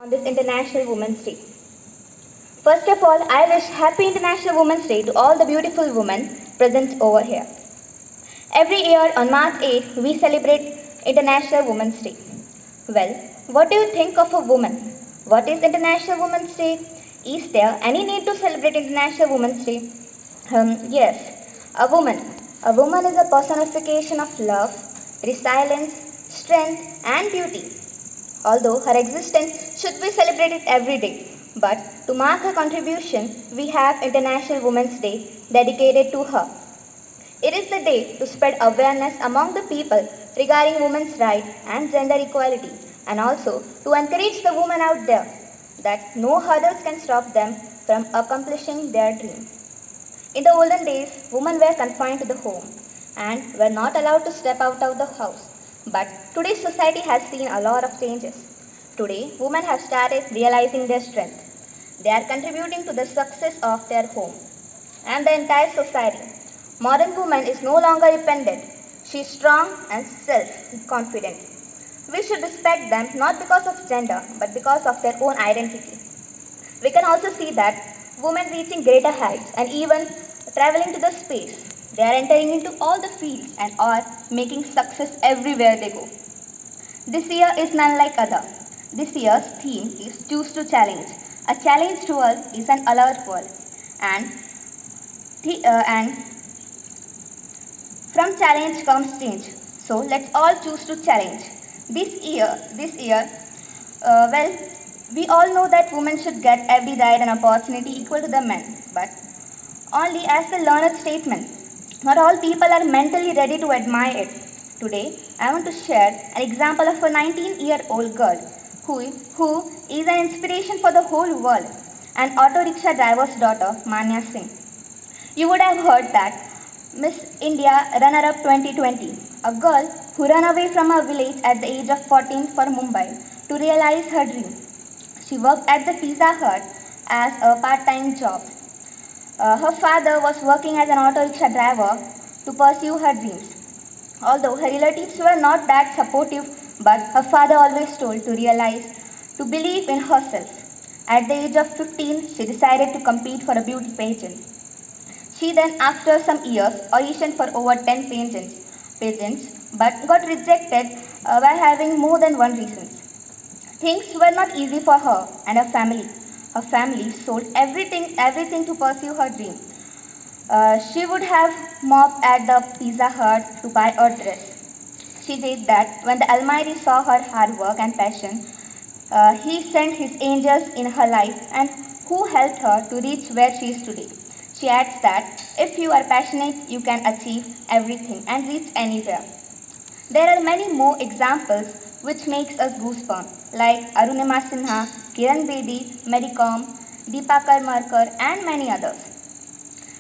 on this International Women's Day. First of all, I wish Happy International Women's Day to all the beautiful women present over here. Every year on March 8th, we celebrate International Women's Day. Well, what do you think of a woman? What is International Women's Day? Is there any need to celebrate International Women's Day? Yes, a woman. A woman is a personification of love, resilience, strength, and beauty. Although her existence should be celebrated every day, but to mark her contribution, we have International Women's Day dedicated to her. It is the day to spread awareness among the people regarding women's rights and gender equality, and also to encourage the women out there that no hurdles can stop them from accomplishing their dream. In the olden days, women were confined to the home and were not allowed to step out of the house. But today's society has seen a lot of changes. Today, women have started realizing their strength. They are contributing to the success of their home and the entire society. Modern woman is no longer dependent. She is strong and self-confident. We should respect them not because of gender, but because of their own identity. We can also see that women reaching greater heights and even traveling to the space. They are entering into all the fields and are making success everywhere they go. This year is none like other. This year's theme is Choose to Challenge. A challenged world is an alert world. And from challenge comes change. So let's all choose to challenge. This year, we all know that women should get every right and opportunity equal to the men. But only as the learned statement, not all people are mentally ready to admire it. Today, I want to share an example of a 19-year-old girl who is an inspiration for the whole world, an auto rickshaw driver's daughter, Manya Singh. You would have heard that Miss India Runner-Up 2020, a girl who ran away from her village at the age of 14 for Mumbai to realize her dream. She worked at the Pizza Hut as a part-time job. Her father was working as an auto rickshaw driver to pursue her dreams. Although her relatives were not that supportive, but her father always told to believe in herself. At the age of 15, she decided to compete for a beauty pageant. She then, after some years, auditioned for over 10 pageants, but got rejected by having more than one reason. Things were not easy for her and her family. Her family sold everything to pursue her dream. She would have mobbed at the Pizza Hut to buy a dress. She said that when the Almighty saw her hard work and passion, He sent His angels in her life and who helped her to reach where she is today. She adds that if you are passionate, you can achieve everything and reach anywhere. There are many more examples which makes us goosebumps, like Arunima Sinha, Kiran Bedi, Mary Kom, Deepa Karmarkar, and many others.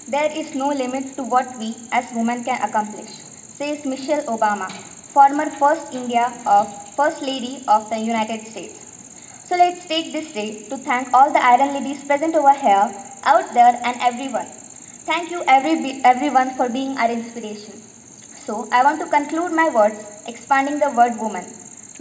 There is no limit to what we as women can accomplish, says Michelle Obama, former First Lady of the United States. So let's take this day to thank all the Iron Ladies present over here, out there, and everyone. Thank you everyone for being our inspiration. So I want to conclude my words expanding the word woman.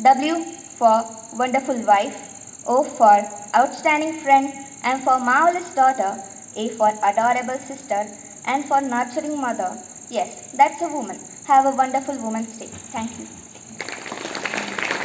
W for wonderful wife, O for outstanding friend, and for marvelous daughter, A for adorable sister, and for nurturing mother. Yes, that's a woman. Have a wonderful Women's Day. Thank you.